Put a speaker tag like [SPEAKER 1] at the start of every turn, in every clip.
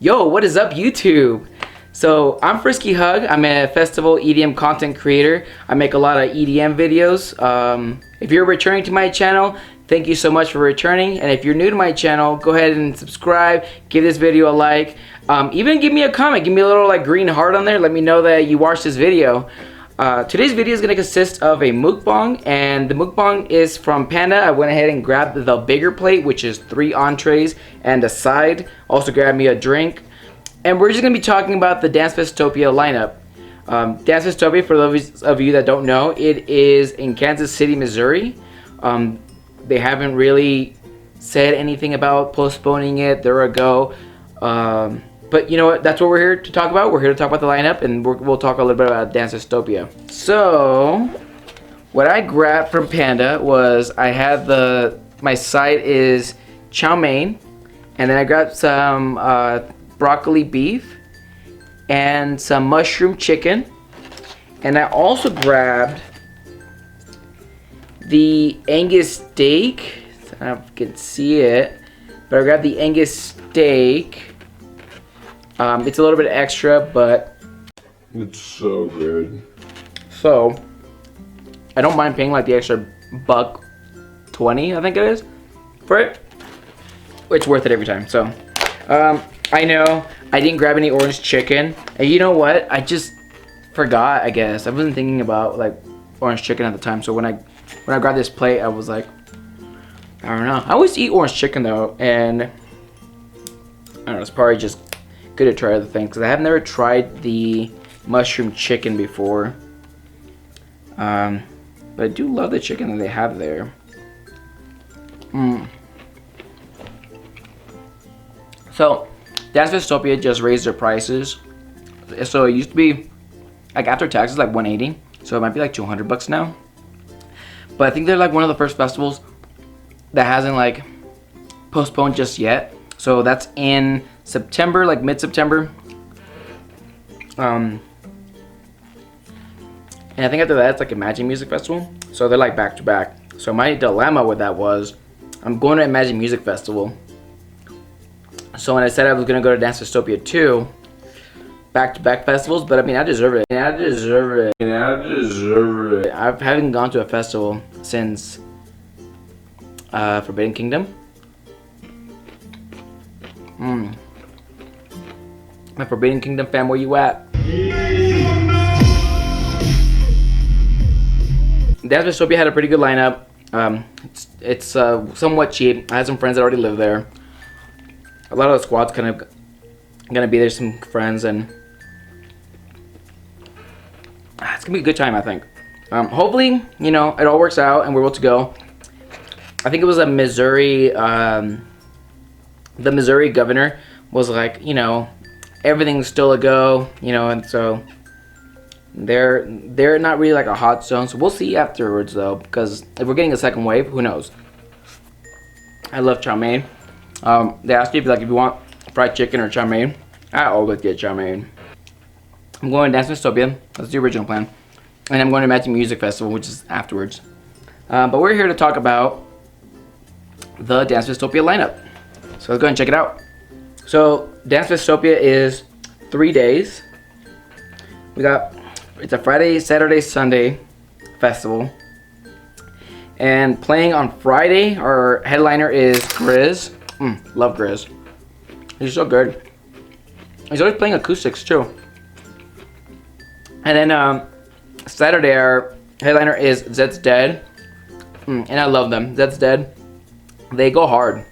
[SPEAKER 1] Yo, what is up, YouTube? So I'm Frisky Hug. I'm a festival EDM content creator. I make a lot of EDM videos. If you're returning to my channel, thank you so much for returning. And if you're new to my channel, go ahead and subscribe, give this video a like, even give me a comment, give me a little like green heart on there. Let me know that you watched this video. Today's video is going to consist of a mukbang, and the mukbang is from Panda. I went ahead and grabbed the bigger plate, which is 3 entrees and a side. Also grabbed me a drink. And we're just going to be talking about the Dancefestopia lineup. Dancefestopia, for those of you that don't know, it is in Kansas City, Missouri. They haven't really said anything about postponing it. They're a go. But you know what? That's what we're here to talk about. We're here to talk about the lineup, and we'll talk a little bit about Dancefestopia. So, what I grabbed from Panda was I had my side is chow mein, and then I grabbed some broccoli beef and some mushroom chicken, and I also grabbed the Angus steak. I don't know if you can see it, but I grabbed the Angus steak. It's a little bit extra, but
[SPEAKER 2] it's so good.
[SPEAKER 1] So I don't mind paying like the extra $1.20, I think it is, for it. It's worth it every time. So I know I didn't grab any orange chicken, and you know what? I just forgot. I guess I wasn't thinking about like orange chicken at the time. So when I grabbed this plate, I was like, I don't know. I always eat orange chicken though, and I don't know. It's probably just good to try other things because I have never tried the mushroom chicken before. But I do love the chicken that they have there. So Dancefestopia just raised their prices. So it used to be like after taxes like $180, so it might be like $200 now. But I think they're like one of the first festivals that hasn't like postponed just yet. So that's in September, like mid-September. And I think after that it's like Imagine Music Festival. So they're like back to back. So my dilemma with that was I'm going to Imagine Music Festival. So when I said I was gonna go to Dancefestopia 2, back-to-back festivals, but I mean I deserve it. I haven't gone to a festival since Forbidden Kingdom. My Forbidden Kingdom fam, where you at? Dancefestopia had a pretty good lineup. It's somewhat cheap. I had some friends that already live there. A lot of the squad's kind of gonna be there, some friends, and it's gonna be a good time, I think. Hopefully, you know, it all works out and we're able to go. I think it was a Missouri, the Missouri governor was like, you know, everything's still a go, you know, and so they're not really like a hot zone. So we'll see afterwards though, because if we're getting a second wave, who knows? I love chow mein. They asked you if you want fried chicken or chow mein. I always get chow mein. I'm going to Dancefestopia. That's the original plan. And I'm going to Imagine Music Festival, which is afterwards. But we're here to talk about the Dancefestopia lineup. So let's go ahead and check it out. So Dancefestopia is 3 days. It's a Friday, Saturday, Sunday festival. And playing on Friday, our headliner is Grizz. Love Grizz. He's so good. He's always playing acoustics too. And then Saturday, our headliner is Zed's Dead. And I love them. Zed's Dead. They go hard.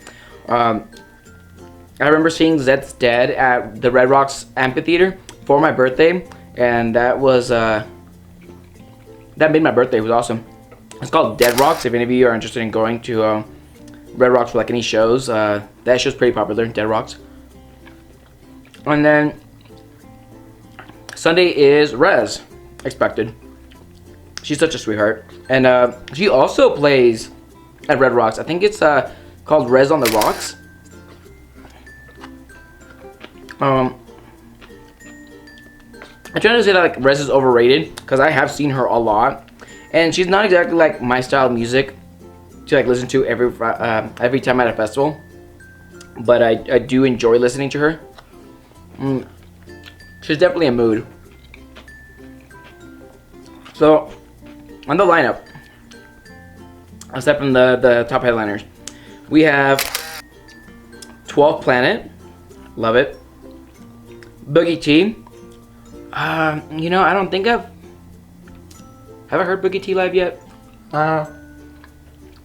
[SPEAKER 1] I remember seeing Zed's Dead at the Red Rocks Amphitheater for my birthday, and that was that made my birthday. It was awesome. It's called Dead Rocks. If any of you are interested in going to Red Rocks for like any shows, that show's pretty popular. Dead Rocks. And then Sunday is Rez, expected. She's such a sweetheart, and she also plays at Red Rocks. I think it's called Rez on the Rocks. I'm trying to say that like Rez is overrated because I have seen her a lot, and she's not exactly like my style of music to like listen to every time at a festival. But I do enjoy listening to her. She's definitely a mood. So, on the lineup, aside from the top headliners, we have 12 Planet, love it. Boogie T. You know, I don't think have I heard Boogie T live yet?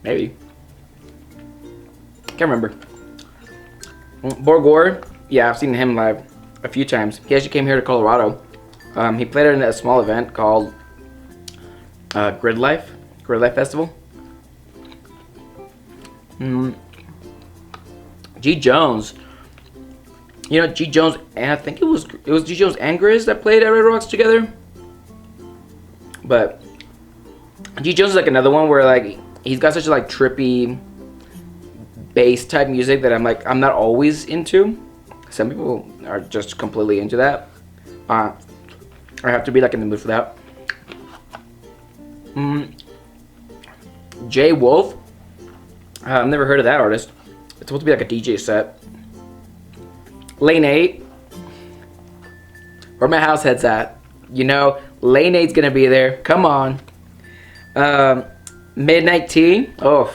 [SPEAKER 1] Maybe. Can't remember. Borgore, yeah, I've seen him live a few times. He actually came here to Colorado. He played at a small event called Grid Life Festival. G Jones. You know, G Jones, and I think it was G Jones and Grizz that played at Red Rocks together. But G Jones is like another one where like he's got such a like trippy bass type music that I'm not always into. Some people are just completely into that. I have to be like in the mood for that. Jay Wolf. I've never heard of that artist. It's supposed to be like a DJ set. Lane 8. Where my house head's at. You know, Lane 8's gonna be there. Come on. Midnight T. Oh,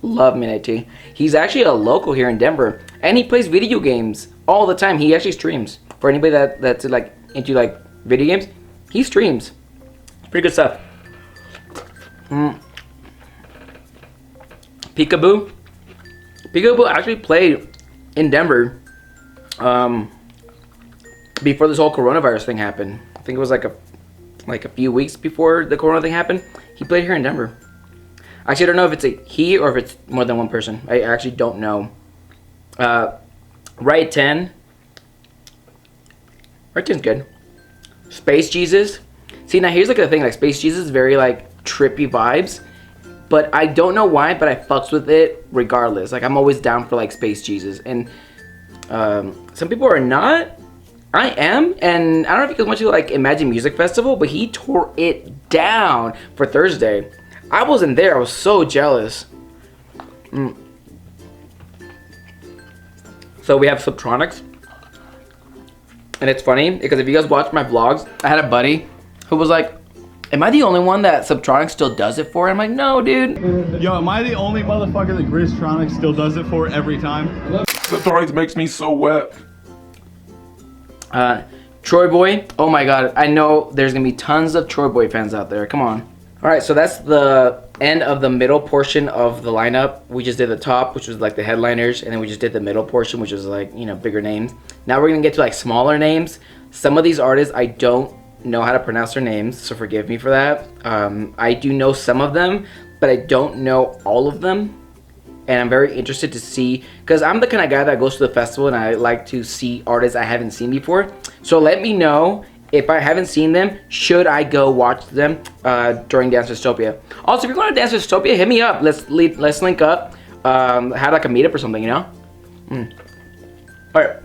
[SPEAKER 1] love Midnight T. He's actually a local here in Denver, and he plays video games all the time. He actually streams. For anybody that's like into like video games, he streams. Pretty good stuff. Peekaboo. Peekaboo actually played in Denver before this whole coronavirus thing happened. I think it was like a few weeks before the corona thing happened. He played here in Denver. Actually, I don't know if it's a he or if it's more than one person. I actually don't know. Right 10. Right 10's good. Space Jesus. See, now here's like the thing. Like Space Jesus is very like trippy vibes. But I don't know why, but I fucks with it regardless. Like I'm always down for like Space Jesus. And some people are not. I am, and I don't know if you guys went to like Imagine Music Festival, but he tore it down for Thursday. I wasn't there. I was so jealous. So we have Subtronics, and it's funny because if you guys watch my vlogs, I had a buddy who was like, "Am I the only one that Subtronics still does it for?" I'm like, "No, dude."
[SPEAKER 3] Yo, am I the only motherfucker that Grizztronics still does it for every time?
[SPEAKER 2] Subtronics makes me so wet.
[SPEAKER 1] Troy Boy. Oh my god, I know there's gonna be tons of Troy Boy fans out there. Come on. All right, so that's the end of the middle portion of the lineup. We just did the top, which was like the headliners, and then we just did the middle portion, which was like, you know, bigger names. Now we're gonna get to like smaller names. Some of these artists I don't know how to pronounce their names, so forgive me for that. I do know some of them, but I don't know all of them. And I'm very interested to see, because I'm the kind of guy that goes to the festival and I like to see artists I haven't seen before. So let me know if I haven't seen them, should I go watch them during Dancefestopia. Also, if you're going to Dancefestopia, hit me up. Let's link up. Have like a meetup or something, you know? All right.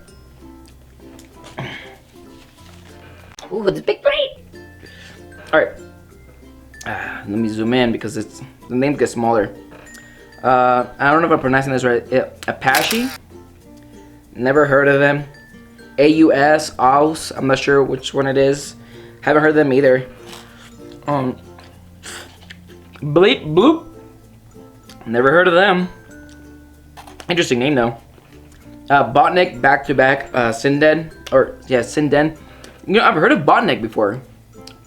[SPEAKER 1] Ooh, it's a big brain. All right. Let me zoom in because the names get smaller. I don't know if I'm pronouncing this right. Apache. Never heard of them. AUS. I'm not sure which one it is. Haven't heard of them either. Bleep Bloop. Never heard of them. Interesting name though. Botnik back to back. Sinden. Sinden. You know, I've heard of Botnik before,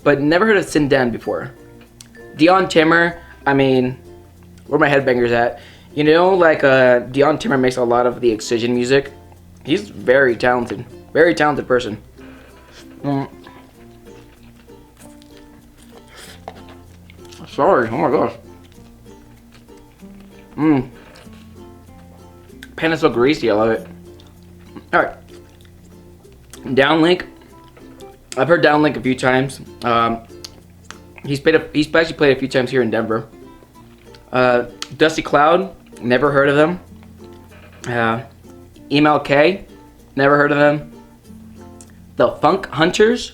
[SPEAKER 1] but never heard of Sinden before. Dion Timmer. I mean, where my headbangers at? You know, like Dion Timmer makes a lot of the Excision music. He's very talented person. Sorry, oh my gosh. Pan is so greasy, I love it. Alright. Downlink. I've heard Downlink a few times. He's actually played a few times here in Denver. Dusty Cloud, never heard of them. MLK, never heard of them. The Funk Hunters,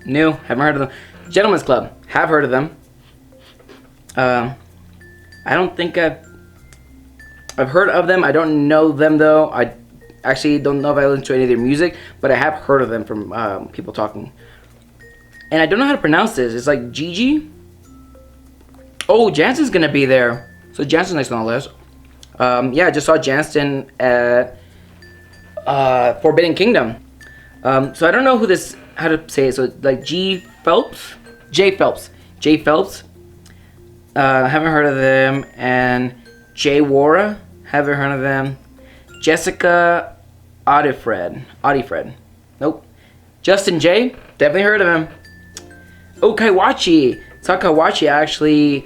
[SPEAKER 1] new, haven't heard of them. Gentlemen's Club, have heard of them. I don't think I've heard of them. I don't know them though. actually don't know if I listen to any of their music, but I have heard of them from people talking. And I don't know how to pronounce this. It's like Gigi. Oh, Jansen's gonna be there. So Jansen's next on the list. Yeah, I just saw Jansen at Forbidden Kingdom. So I don't know how to say it. So like Jay Phelps. Haven't heard of them. And Jay Wara. Haven't heard of them. Jessica Audifred. Nope. Justin J. Definitely heard of him. Oh, Kaiwachi. Saw Kaiwachi actually.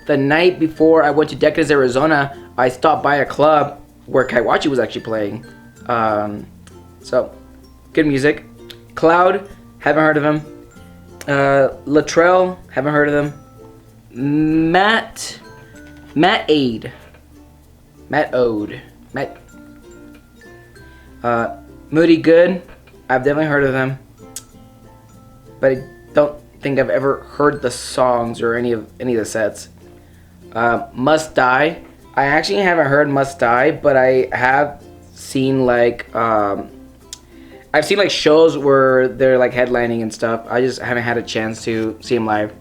[SPEAKER 1] The night before I went to Decadence, Arizona, I stopped by a club where Kaiwachi was actually playing. So, good music. Cloud, haven't heard of him. Latrell, haven't heard of them. Matt Ode. Moody Good, I've definitely heard of them. But I don't think I've ever heard the songs or any of the sets. Must Die. I actually haven't heard Must Die, but I have seen like I've seen like shows where they're like headlining and stuff. I just haven't had a chance to see them live.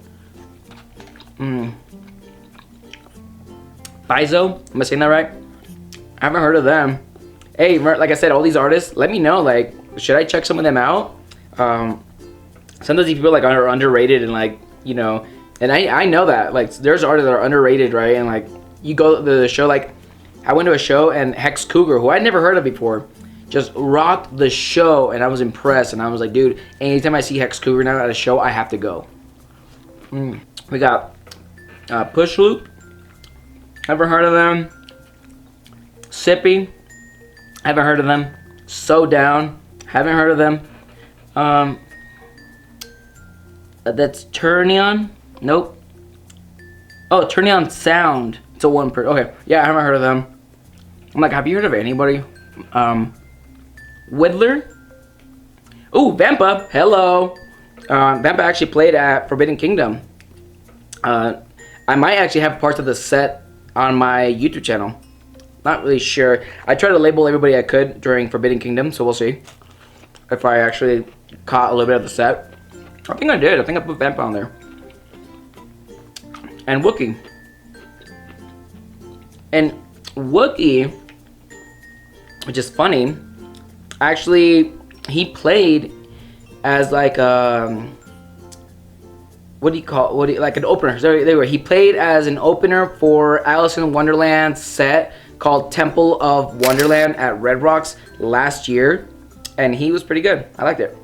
[SPEAKER 1] Bizo, am I saying that right? I haven't heard of them. Hey, like I said, all these artists, let me know. Like, should I check some of them out? Sometimes these people like are underrated and like, you know. And I know that, like, there's artists that are underrated, right? And, like, you go to the show, like, I went to a show and Hex Cougar, who I'd never heard of before, just rocked the show, and I was impressed. And I was like, dude, anytime I see Hex Cougar now at a show, I have to go. We got Push Loop. Never heard of them. Sippy. Haven't heard of them. So Down. Haven't heard of them. That's Turnion. Nope. Oh, Turnion Sound. It's a one per. Okay. Yeah, I haven't heard of them. I'm like, have you heard of anybody? Whittler. Ooh, Vampa. Hello. Vampa actually played at Forbidden Kingdom. I might actually have parts of the set on my YouTube channel. Not really sure. I tried to label everybody I could during Forbidden Kingdom, so we'll see if I actually caught a little bit of the set. I think I did. I think I put Vampa on there. And Wookie. And Wookie, which is funny, actually, he played as like like an opener. There we go. He played as an opener for Alice in Wonderland's set called Temple of Wonderland at Red Rocks last year, and he was pretty good. I liked it.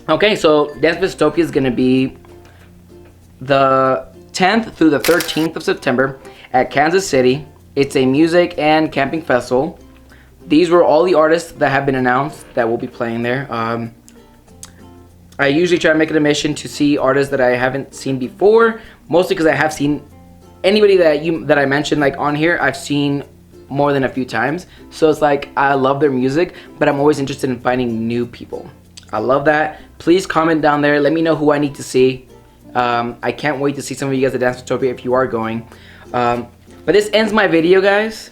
[SPEAKER 1] Okay, so Dancefestopia is going to be the 10th through the 13th of September at Kansas City. It's a music and camping festival. These were all the artists that have been announced that will be playing there. I usually try to make it a mission to see artists that I haven't seen before, mostly because I have seen anybody that I mentioned like on here, I've seen more than a few times. So it's like I love their music, but I'm always interested in finding new people. I love that. Please comment down there. Let me know who I need to see. I can't wait to see some of you guys at Dancefestopia if you are going. But this ends my video, guys.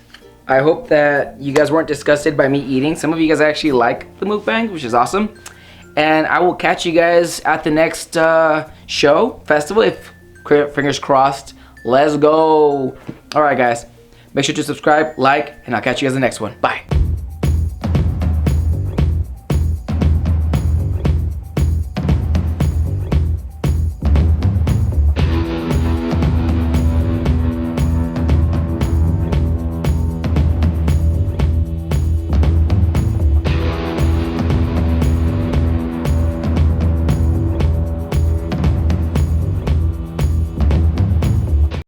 [SPEAKER 1] I hope that you guys weren't disgusted by me eating. Some of you guys actually like the mukbang, which is awesome. And I will catch you guys at the next festival. If fingers crossed. Let's go. All right, guys. Make sure to subscribe, like, and I'll catch you guys in the next one. Bye.